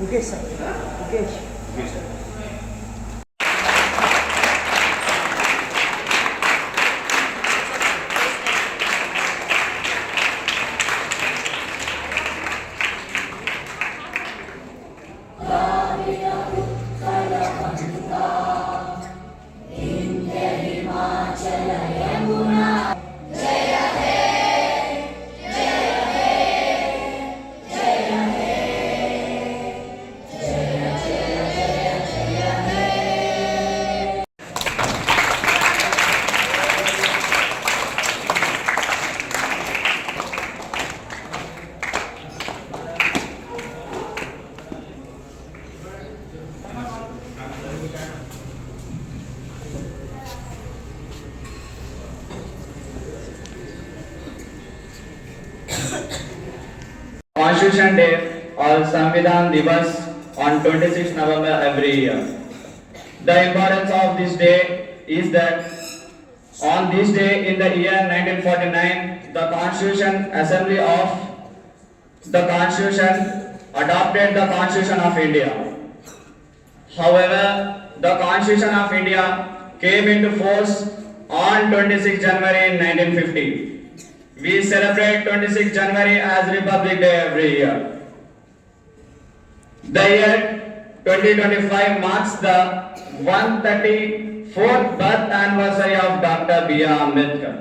Mukesh sir Mukesh Constitution Day or Samvidhan Divas on 26 November every year. The importance of this day is that on this day in the year 1949, the Constitution Assembly of the Constitution adopted the Constitution of India. However, the Constitution of India came into force on 26 January 1950. We celebrate 26 January as Republic Day every year. The year 2025 marks the 134th birth anniversary of Dr. B.R. Ambedkar.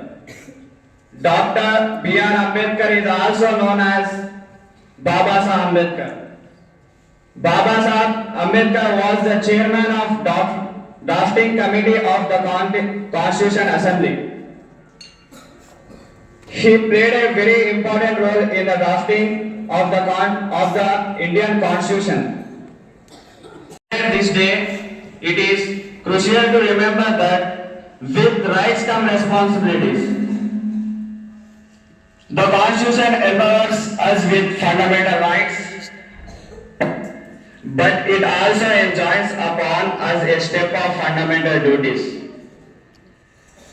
Dr. B.R. Ambedkar is also known as Baba Saheb Ambedkar. Baba Saheb Ambedkar was the chairman of drafting committee of the Constitution Assembly. He played a very important role in the drafting of the Indian Constitution. This day, it is crucial to remember that with rights come responsibilities. The Constitution empowers us with fundamental rights, but it also enjoins upon us a step of fundamental duties.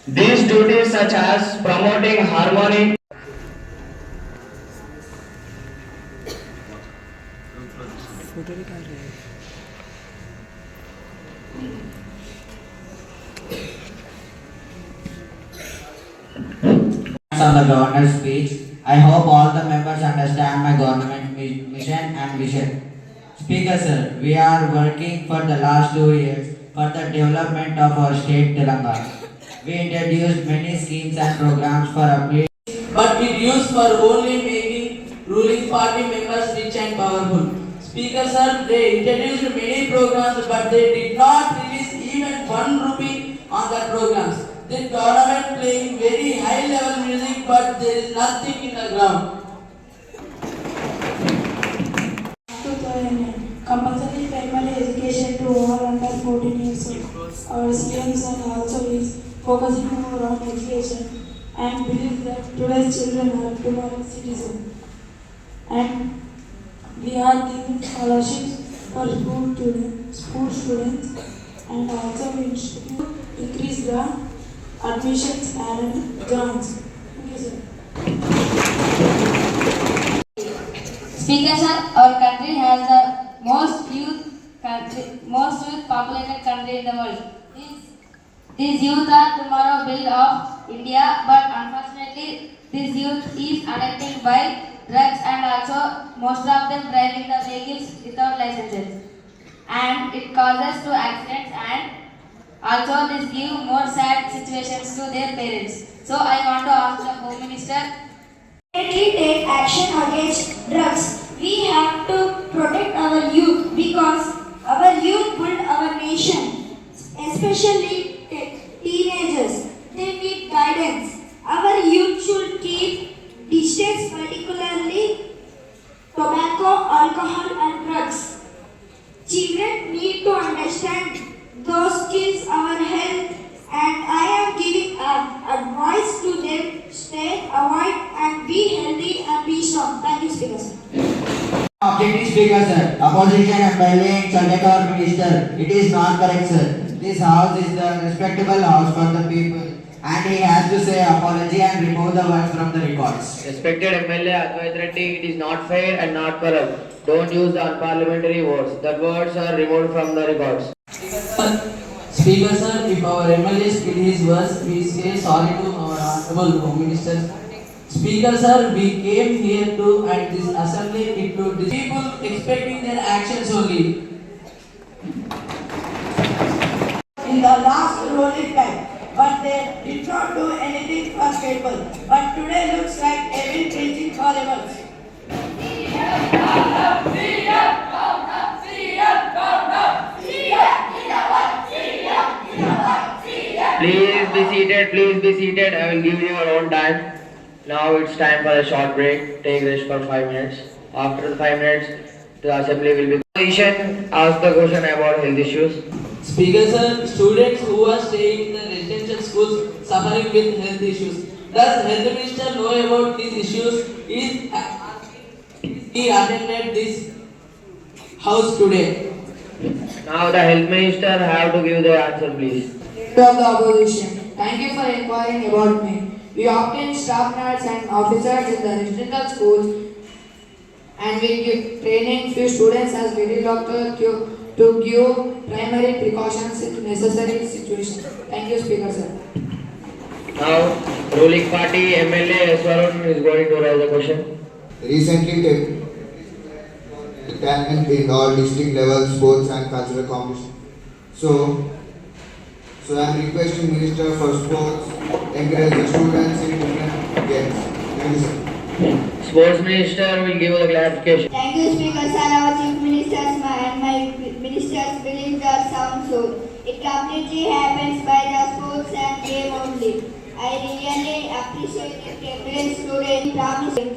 These duties such as promoting harmony, on the governor's speech. I hope all the members understand my government mission and vision. Speaker sir, we are working for the last 2 years for the development of our state Telangana. We introduced many schemes and programs for upgrade, but it used for only making ruling party members rich and powerful. Speaker sir, they introduced many programs, but they did not release even 1 rupee on the programs. The government playing very high level music, but there is nothing in the ground. Compulsory primary education to all under 14 years old. Our CMs and also is focusing more on education and believe that today's children are tomorrow's citizens. And we are giving scholarships for school students and also we increase the admissions and grants. Thank you, sir. Speaker sir, our country has the most youth populated country in the world. These youth are tomorrow build of India, but unfortunately this youth is addicted by drugs and also most of them driving the vehicles without licenses, and it causes to accidents and also this give more sad situations to their parents. So I want to ask the Home Minister. Immediately take action against drugs. We have to protect our youth because our youth build our nation, especially teenagers. They need guidance. Our youth should keep distance, particularly tobacco, alcohol and drugs. Children need to understand those skills our health, and I am giving advice to them: stay, avoid and be healthy and be strong. Thank you, Speaker sir. Objective Speaker sir, opposition MLA and subject our minister. It is not correct sir. This house is the respectable house for the people and he has to say apology and remove the words from the records. Respected MLA Advait Reddy, it is not fair and not correct. Don't use the unparliamentary words. The words are removed from the records. Speaker sir, if our MLA spit his words, we say sorry to our honorable Home Minister. Speaker sir, we came here to at this assembly to people expecting their actions only. In the last rolling time, but they did not do anything for people. But today looks like a been preaching forever. Please be seated, please be seated. I will give you your own time. Now it's time for a short break. Take rest for 5 minutes. After the 5 minutes, the assembly will be. Opposition ask the question about health issues. Speaker sir, students who are staying in the residential schools suffering with health issues. Does Health Minister know about these issues? He attended this house today. Now the health minister have to give the answer, please. Of the opposition. Thank you for inquiring about me. We obtain staff nurses and officers in the residential schools and we give training few students as lady doctor to give primary precautions in necessary situations. Thank you, Speaker sir. Now, ruling party MLA Swarun is going to raise a question. Recently talent in all district level sports and cultural competitions. So I am requesting Minister for Sports encourage the students in different games. Thank you, sir. Sports Minister will give the clarification. Thank you, Speaker sir. Our Chief Ministers and my ministers believe the sound so. It completely happens by the sports and game only. I really appreciate it. Every student promising.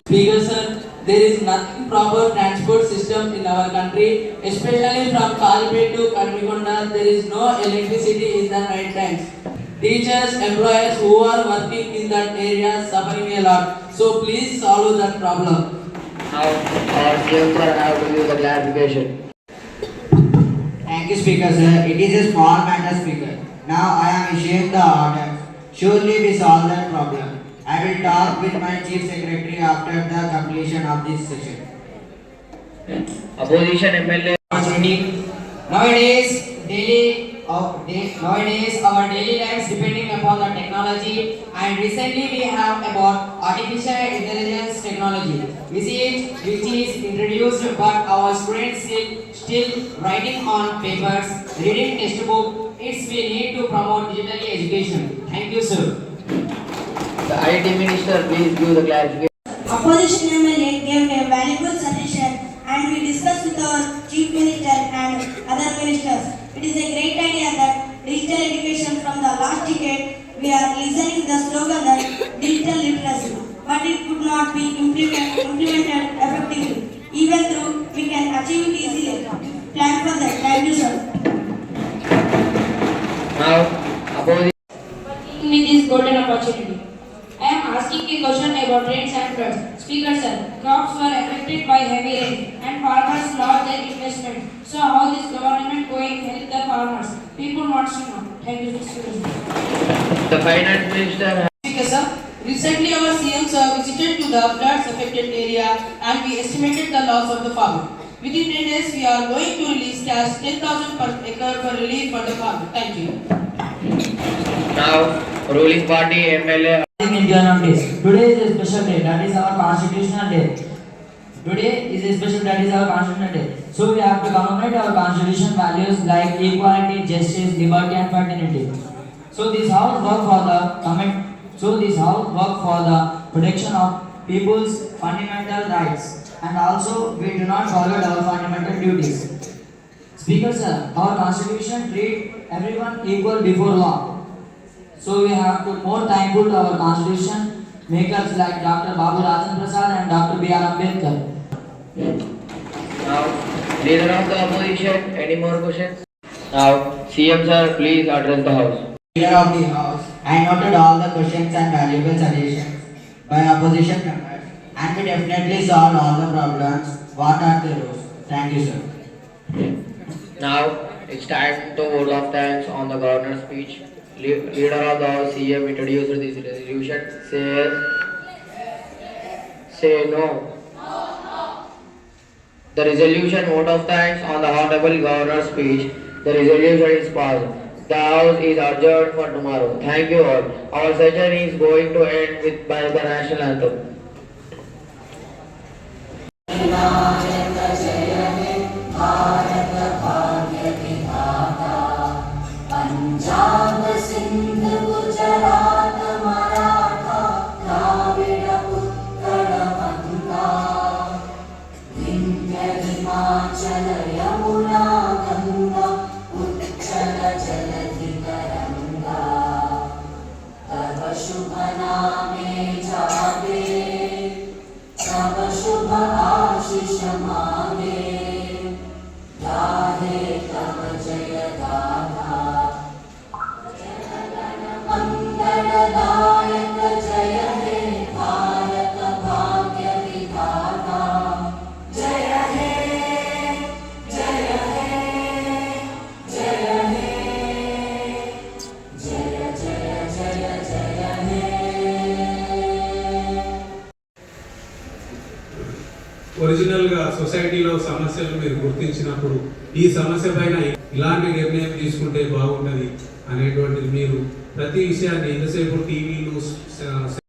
Speaker sir, there is nothing proper transport system in our country, especially from Kalipet to Kadmikonda. There is no electricity in the night times. Teachers, employers who are working in that area suffering a lot. So please solve that problem. Now, our CM sir have to give the clarification. Thank you, Speaker sir. It is a small matter, Speaker. Now I am issuing the order. Surely we solve that problem. I will talk with my Chief Secretary after the completion of this session. Opposition MLA. Nowadays, our daily lives depending upon the technology, and recently we have about artificial intelligence technology, which is introduced, but our students still writing on papers, reading textbook. We need to promote digital education. Thank you, sir. The IT Minister, please give the clarification. Opposition MLA gave a valuable suggestion and we discussed with our Chief Minister and other ministers. It is a great idea that digital education from the last decade we are listening the slogan that digital literacy, but it could not be implemented effectively. Even though we can achieve it easily. Plan for that. Thank you, sir. Now, opposition. With this golden opportunity, I am asking a question about rains and floods. Speaker sir, crops were affected by heavy rain and farmers lost their investment. So how is government going to help the farmers? People want to know. Thank you, Mr. President. The Finance Minister. Speaker sir, recently our CM sir visited to the floods affected area and we estimated the loss of the farmer. Within 10 days, we are going to release cash 10,000 per acre for relief for the farmer. Thank you. Now, ruling party MLA. India notice. Today is a special day, that is our constitutional day. Today is a special, that is our constitutional day. So we have to commemorate our constitution values like equality, justice, liberty and fraternity. So this house work for the protection of people's fundamental rights, and also we do not forget our fundamental duties. Speaker sir, our constitution treats everyone equal before law. So we have to more thankful to our constitution makers like Dr. Babu Rajan Prasad and Dr. B.R. Ambedkar. Now, leader of the opposition, any more questions? Now, CM sir, please address the house. Leader of the House, I noted all the questions and valuable suggestions by opposition members, and we definitely solved all the problems. What are the rules? Thank you, sir. Now, it's time to vote of thanks on the governor's speech. Leader of the CM introduced this resolution. Say no. The resolution vote of thanks on the honorable governor's speech. The resolution is passed. The house is adjourned for tomorrow. Thank you all. Our session is going to end with by the national anthem. Original గా సొసైటీలో సమస్యలు మీరు గుర్తించినప్పుడు ఈ సమస్య పైన ఇలాంటి నిర్ణయం తీసుకుంటే బాగుంటది అనేటువంటిది మీరు ప్రతి విషయాన్ని ఎంతసేపు టీవీలు